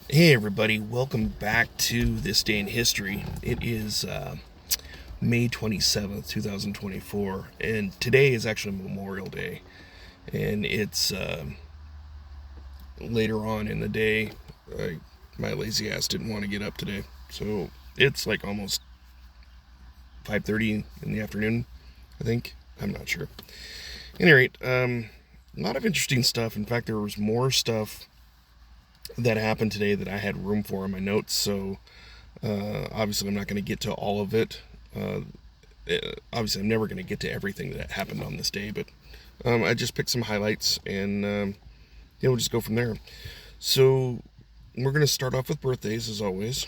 Hey everybody, welcome back to This Day in History. It is May 27th, 2024, and today is actually Memorial Day. And it's later on in the day. My lazy ass didn't want to get up today, so it's like almost 5:30 in the afternoon, I think. I'm not sure. At any rate, a lot of interesting stuff. In fact, there was more stuff that happened today that I had room for in my notes, so obviously, I'm not going to get to all of it. Uh, Obviously, I'm never going to get to everything that happened on this day, but I just picked some highlights, and yeah, we'll just go from there. So we're going to start off with birthdays, as always.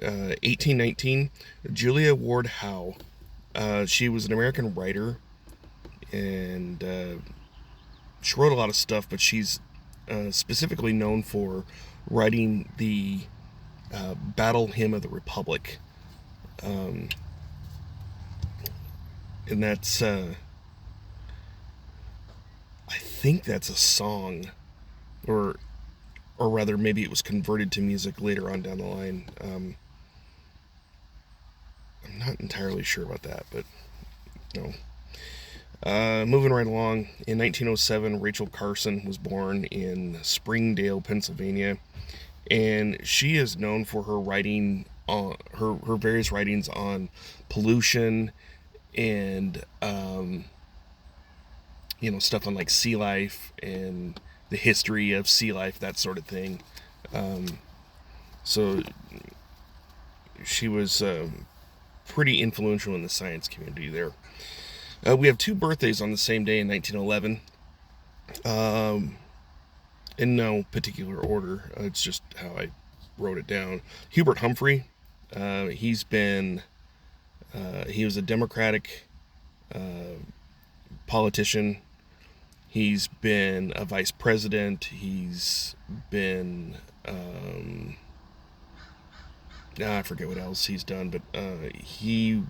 1819, Julia Ward Howe. She was an American writer, and she wrote a lot of stuff, but she's specifically known for writing the Battle Hymn of the Republic. Um, and that's I think that's a song, or rather maybe it was converted to music later on down the line. I'm not entirely sure about that, but no. Moving right along, in 1907, Rachel Carson was born in Springdale, Pennsylvania, and she is known for her writing on her various writings on pollution and stuff on like sea life and the history of sea life, that sort of thing. Um, so she was pretty influential in the science community there. We have two birthdays on the same day in 1911, um, in no particular order. It's just how I wrote it down. Hubert Humphrey. He's been he was a Democratic politician. He's been a vice president. He's been I forget what else he's done, but he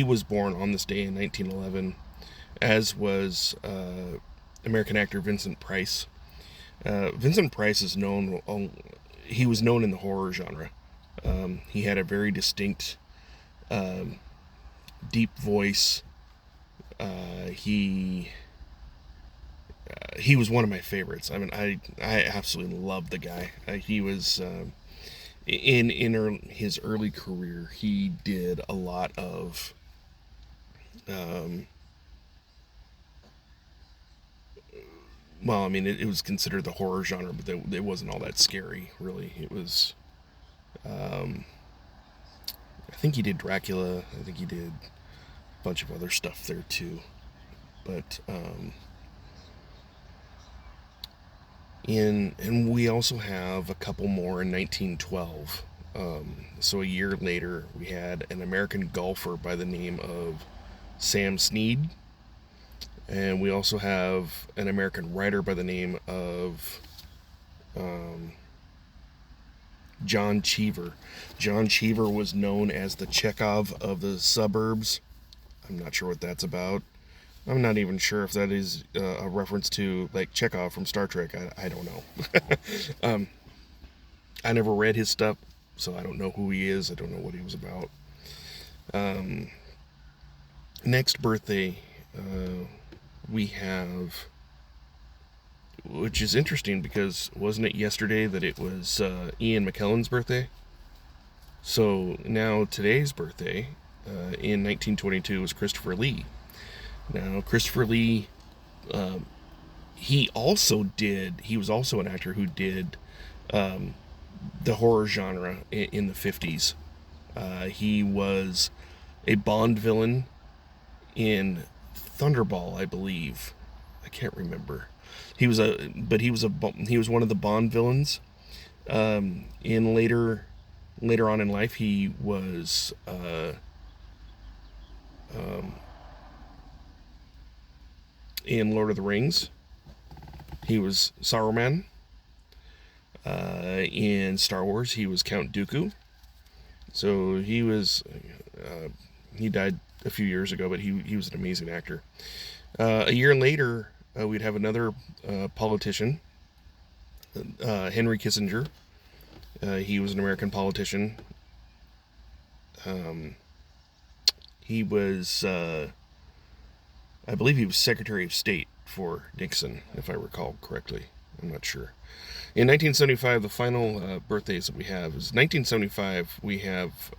was born on this day in 1911, as was American actor Vincent Price. Vincent Price is known. He was known in the horror genre. He had a very distinct, um, deep voice. He was one of my favorites. I mean, I absolutely loved the guy. He was in his early career. He did a lot of um, well, I mean, it was considered the horror genre, but it wasn't all that scary, really. It was. Um, I think he did Dracula. I think he did a bunch of other stuff there too. But and we also have a couple more in 1912. So a year later, we had an American golfer by the name of Sam Snead, and we also have an American writer by the name of um, John Cheever. John Cheever was known as the Chekhov of the suburbs. I'm not sure what that's about. I'm not even sure if that is a reference to like Chekhov from Star Trek. I don't know. um, I never read his stuff, so I don't know who he is. I don't know what he was about. Um, Next birthday, we have, which is interesting because wasn't it yesterday that it was Ian McKellen's birthday? So now today's birthday in 1922 was Christopher Lee. Now Christopher Lee, um, he was also an actor who did um, the horror genre in the 50s. He was a Bond villain in Thunderball, I believe. I can't remember. He was one of the Bond villains. In later on in life, he was um, in Lord of the Rings. He was Saruman. In Star Wars, he was Count Dooku. So uh, he died a few years ago, but he was an amazing actor. A year later, we'd have another politician Henry Kissinger. He was an American politician. He was, I believe he was Secretary of State for Nixon, if I recall correctly. I'm not sure. In 1975, the final birthdays that we have is 1975. We have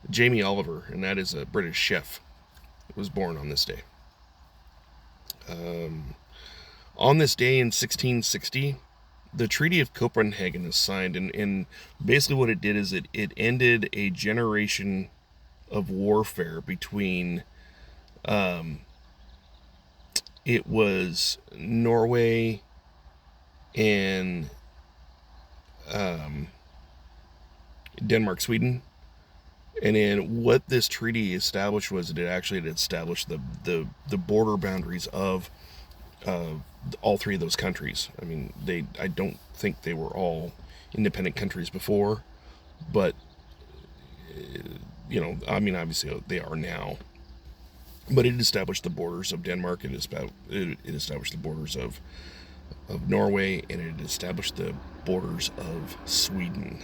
Jamie Oliver, and that is a British chef. Was born on this day. On this day in 1660, the Treaty of Copenhagen is signed, and basically what it did is it ended a generation of warfare between it was Norway and Denmark, Sweden. And then what this treaty established was that it established the border boundaries of all three of those countries. I mean, I don't think they were all independent countries before, but I mean, obviously they are now. But it established the borders of Denmark. It established the borders of Norway, and it established the borders of Sweden.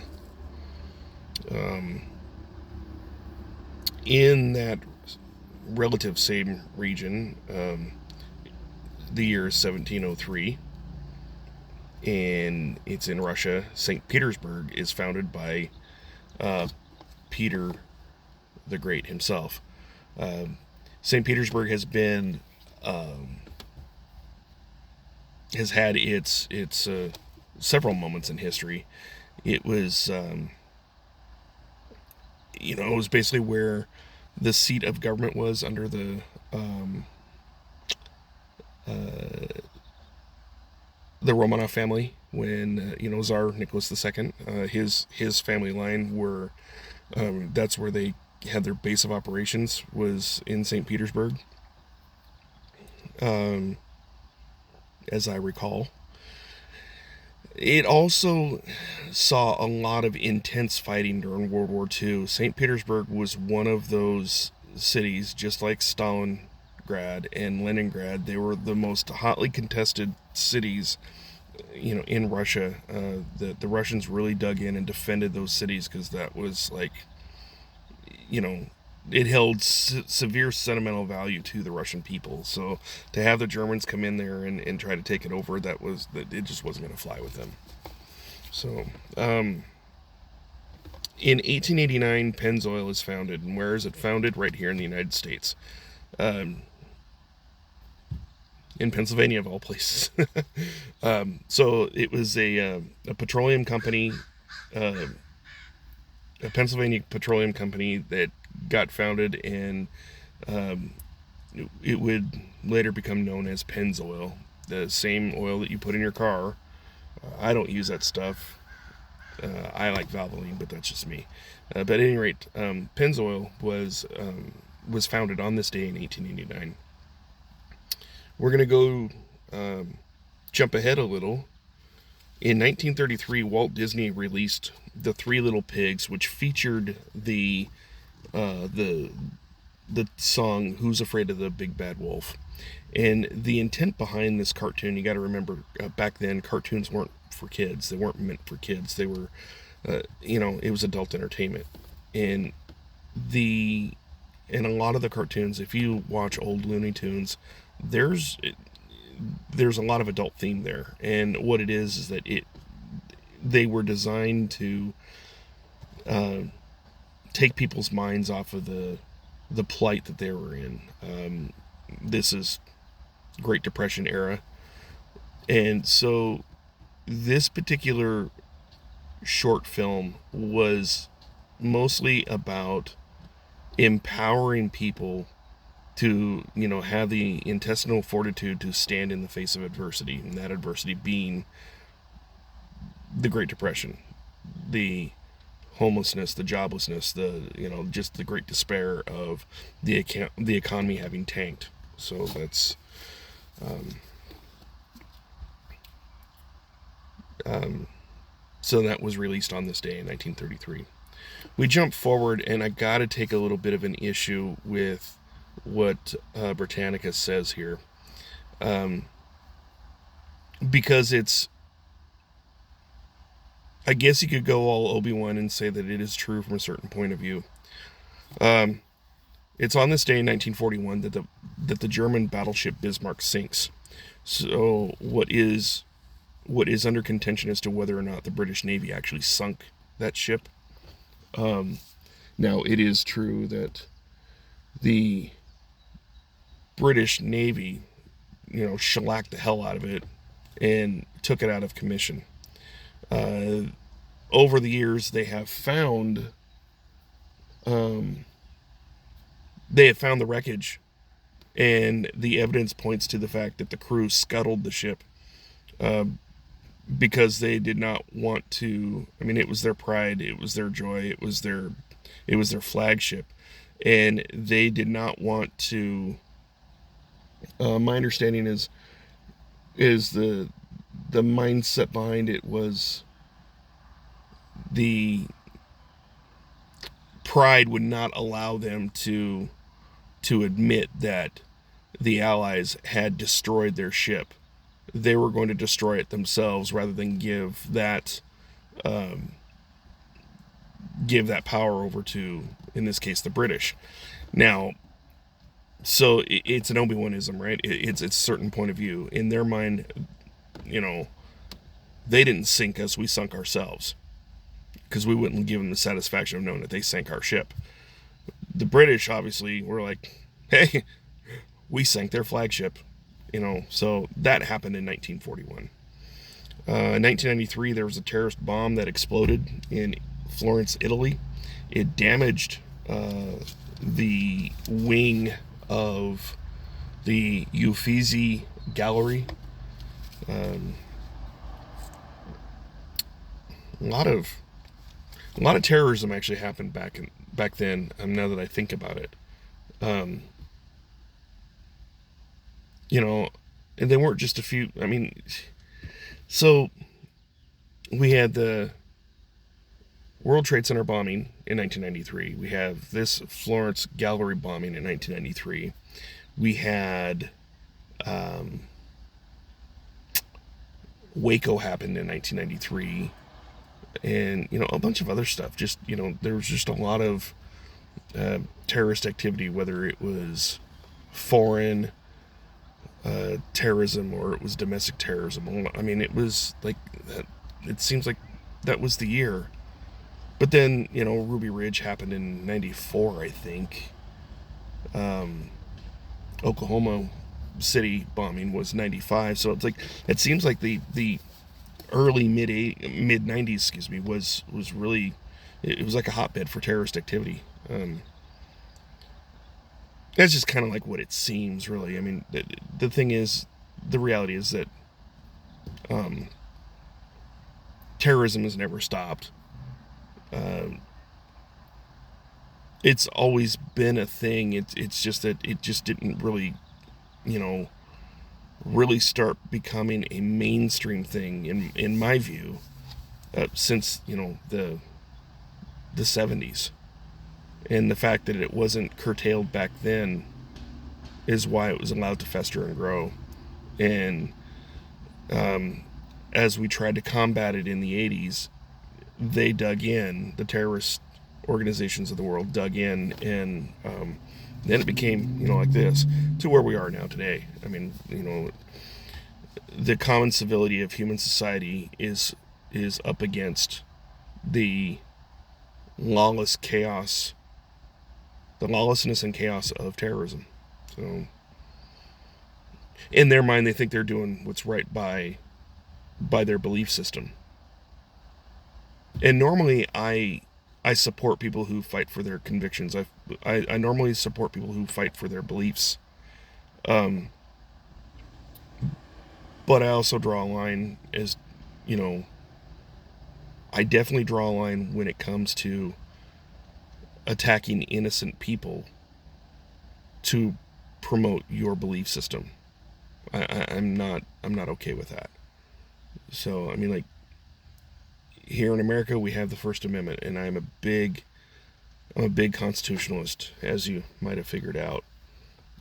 In that relative same region, the year is 1703, and it's in Russia. St. Petersburg is founded by Peter the Great himself. St. Petersburg has been has had its several moments in history. It was it was basically where the seat of government was under the Romanov family when Tsar Nicholas II, his family line were that's where they had their base of operations, was in St. Petersburg, as I recall. It also saw a lot of intense fighting during World War II. St. Petersburg was one of those cities, just like Stalingrad and Leningrad. They were the most hotly contested cities, in Russia. The Russians really dug in and defended those cities because that was like, it held severe sentimental value to the Russian people. So to have the Germans come in there and try to take it over, it just wasn't going to fly with them. So in 1889, Pennzoil is founded. And where is it founded? Right here in the United States. In Pennsylvania, of all places. So it was a petroleum company, a Pennsylvania petroleum company that got founded, and it would later become known as Pennzoil, the same oil that you put in your car. I don't use that stuff. I like Valvoline, but that's just me. But at any rate, Pennzoil was founded on this day in 1889. We're going to go jump ahead a little. In 1933, Walt Disney released The Three Little Pigs, which featured the song "Who's Afraid of the Big Bad Wolf." And the intent behind this cartoon, you got to remember, back then cartoons weren't for kids. They weren't meant for kids. They were, it was adult entertainment. And a lot of the cartoons, if you watch old Looney Tunes, there's a lot of adult theme there. And what it is that they were designed to take people's minds off of the plight that they were in. This is Great Depression era, and so this particular short film was mostly about empowering people to have the intestinal fortitude to stand in the face of adversity, and that adversity being the Great Depression, the homelessness, the joblessness, just the great despair of the economy having tanked. So that's so that was released on this day in 1933. We jump forward, and I got to take a little bit of an issue with what Britannica says here, because it's I guess you could go all Obi-Wan and say that it is true from a certain point of view. Um, it's on this day in 1941 that the German battleship Bismarck sinks. So what is under contention as to whether or not the British Navy actually sunk that ship. Um, Now, it is true that the British Navy, shellacked the hell out of it and took it out of commission. Uh, Over the years, um, they have found the wreckage, and the evidence points to the fact that the crew scuttled the ship uh, because they did not want to. I mean, it was their pride, it was their joy, it was their flagship, and they did not want to. My understanding is the mindset behind it was the pride would not allow them to admit that the Allies had destroyed their ship. They were going to destroy it themselves rather than um, give that power over to, in this case, the British. Now, so it's an Obi-Wanism, right? It's a certain point of view. In their mind, you know, they didn't sink us, we sunk ourselves. Because we wouldn't give them the satisfaction of knowing that they sank our ship. The British, obviously, were like, hey, we sank their flagship. So that happened in 1941. In 1993, there was a terrorist bomb that exploded in Florence, Italy. It damaged the wing of the Uffizi Gallery. Um, a lot of terrorism actually happened back then. Now that I think about it, um, and they weren't just a few. I mean, so we had the World Trade Center bombing in 1993. We have this Florence Gallery bombing in 1993. We had Waco happened in 1993, and a bunch of other stuff. Just there was just a lot of terrorist activity, whether it was foreign terrorism or it was domestic terrorism. I mean, it was like that. It seems like that was the year. But then, Ruby Ridge happened in 94, I think. Oklahoma City bombing was 95. So it's like, it seems like the early mid 90s, excuse me, was really, it was like a hotbed for terrorist activity. That's just kind of like what it seems, really. I mean, the thing is, the reality is that terrorism has never stopped. It's always been a thing. It's just that it just didn't really, really start becoming a mainstream thing in my view, since the 70s, and the fact that it wasn't curtailed back then is why it was allowed to fester and grow. And as we tried to combat it in the 80s, they dug in, the terrorist organizations of the world dug in, and then it became, like this, to where we are now today. I mean, the common civility of human society is up against the lawless chaos, the lawlessness and chaos of terrorism. So, in their mind, they think they're doing what's right by their belief system. And normally, I support people who fight for their convictions. I normally support people who fight for their beliefs. But I also draw a line as, I definitely draw a line when it comes to attacking innocent people to promote your belief system. I'm not okay with that. So, I mean, like, here in America, we have the First Amendment, and I'm a big constitutionalist, as you might have figured out.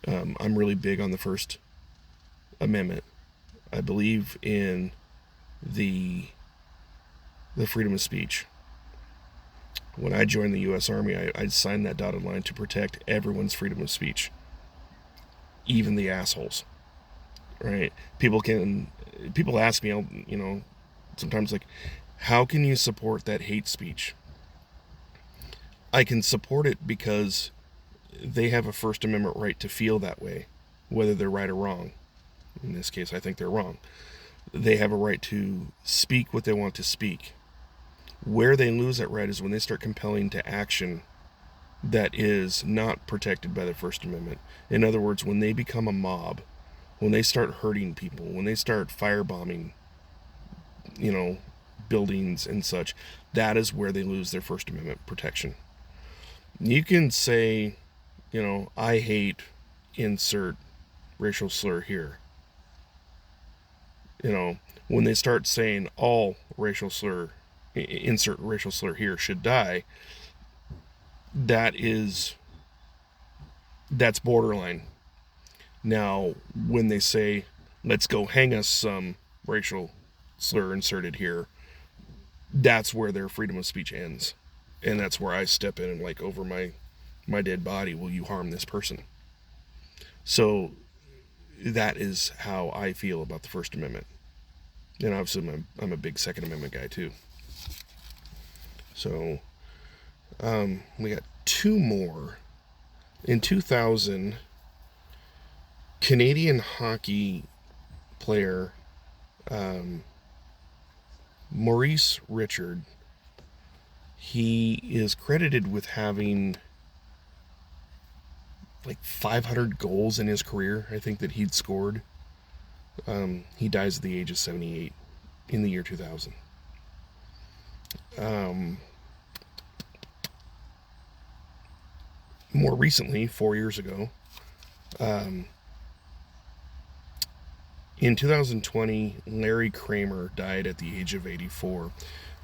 I'm really big on the First Amendment. I believe in the the freedom of speech. When I joined the U.S. Army, I signed that dotted line to protect everyone's freedom of speech, even the assholes. Right? People ask me, sometimes like, how can you support that hate speech? I can support it because they have a First Amendment right to feel that way, whether they're right or wrong. In this case, I think they're wrong. They have a right to speak what they want to speak. Where they lose that right is when they start compelling to action that is not protected by the First Amendment. In other words, when they become a mob, when they start hurting people, when they start firebombing, buildings and such, that is where they lose their First Amendment protection. You can say, I hate insert racial slur here. When they start saying all racial slur, insert racial slur here should die, that's borderline. Now, when they say, let's go hang us some racial slur inserted here, that's where their freedom of speech ends. And that's where I step in and like, over my dead body, will you harm this person? So that is how I feel about the First Amendment. And obviously I'm a big Second Amendment guy too. So we got two more. In 2000, Canadian hockey player Maurice Richard, he is credited with having like 500 goals in his career, I think, that he'd scored. He dies at the age of 78 in the year 2000. More recently, 4 years ago, in 2020, Larry Kramer died at the age of 84.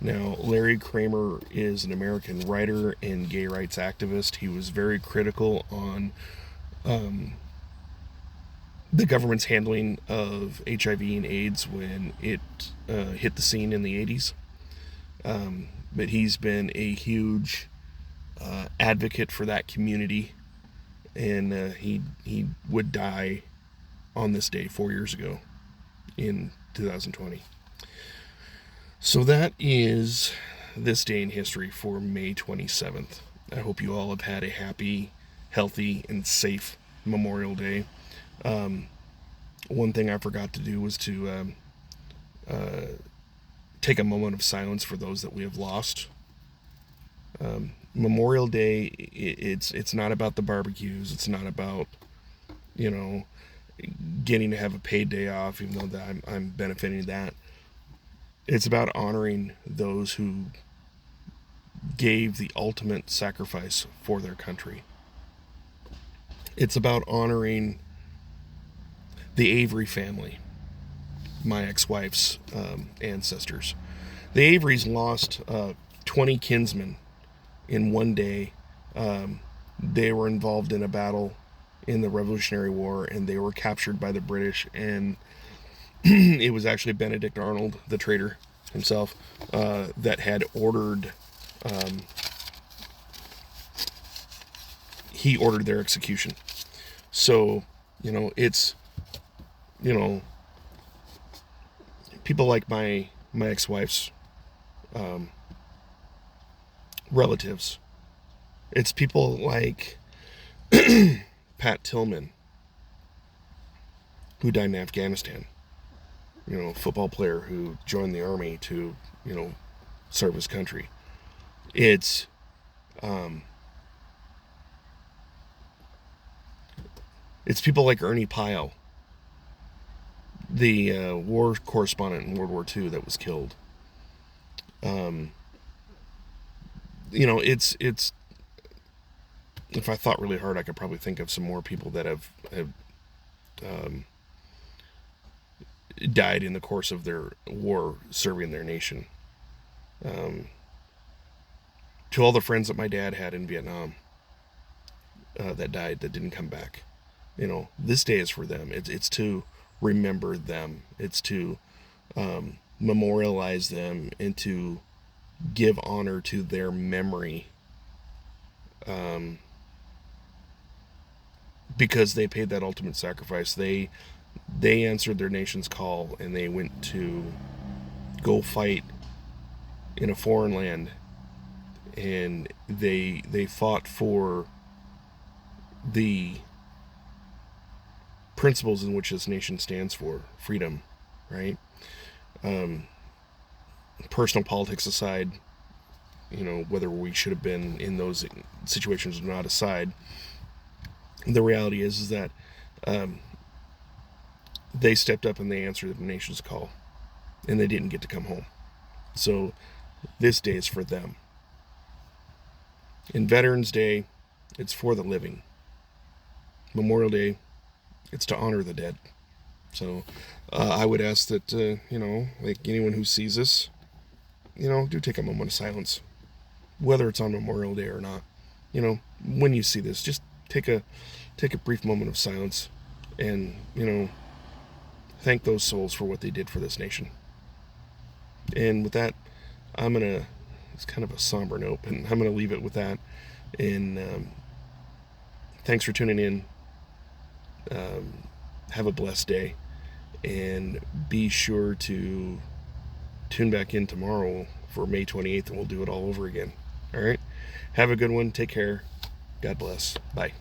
Now, Larry Kramer is an American writer and gay rights activist. He was very critical on the government's handling of HIV and AIDS when it hit the scene in the 80s. But he's been a huge advocate for that community, and he would die on this day 4 years ago in 2020. So that is this day in history for May 27th. I hope you all have had a happy, healthy, and safe Memorial Day. One thing I forgot to do was to take a moment of silence for those that we have lost. Memorial Day, it's not about the barbecues. It's not about, getting to have a paid day off, even though that I'm benefiting that. It's about honoring those who gave the ultimate sacrifice for their country. It's about honoring the Avery family, my ex-wife's ancestors. The Averys lost 20 kinsmen in one day. They were involved in a battle in the Revolutionary War, and they were captured by the British, and it was actually Benedict Arnold, the traitor himself, that had ordered he ordered their execution. So, it's, people like my ex-wife's relatives. It's people like Pat Tillman, who died in Afghanistan. Football player who joined the army to, serve his country. It's people like Ernie Pyle, the war correspondent in World War II that was killed. It's if I thought really hard, I could probably think of some more people that have died in the course of their war serving their nation. To all the friends that my dad had in Vietnam that died, that didn't come back, this day is for them. It's to remember them. It's to memorialize them and to give honor to their memory, because they paid that ultimate sacrifice. They answered their nation's call, and they went to go fight in a foreign land, and they fought for the principles in which this nation stands for: freedom, right? Personal politics aside, whether we should have been in those situations or not aside, the reality is that they stepped up and they answered the nation's call, and they didn't get to come home. So this day is for them. In Veterans Day, it's for the living. Memorial Day, it's to honor the dead. So I would ask that, like anyone who sees this, do take a moment of silence, whether it's on Memorial Day or not. When you see this, just take a brief moment of silence and, thank those souls for what they did for this nation. And with that, it's kind of a somber note, and I'm going to leave it with that. And thanks for tuning in. Have a blessed day, and be sure to tune back in tomorrow for May 28th, and we'll do it all over again. All right? Have a good one. Take care. God bless. Bye.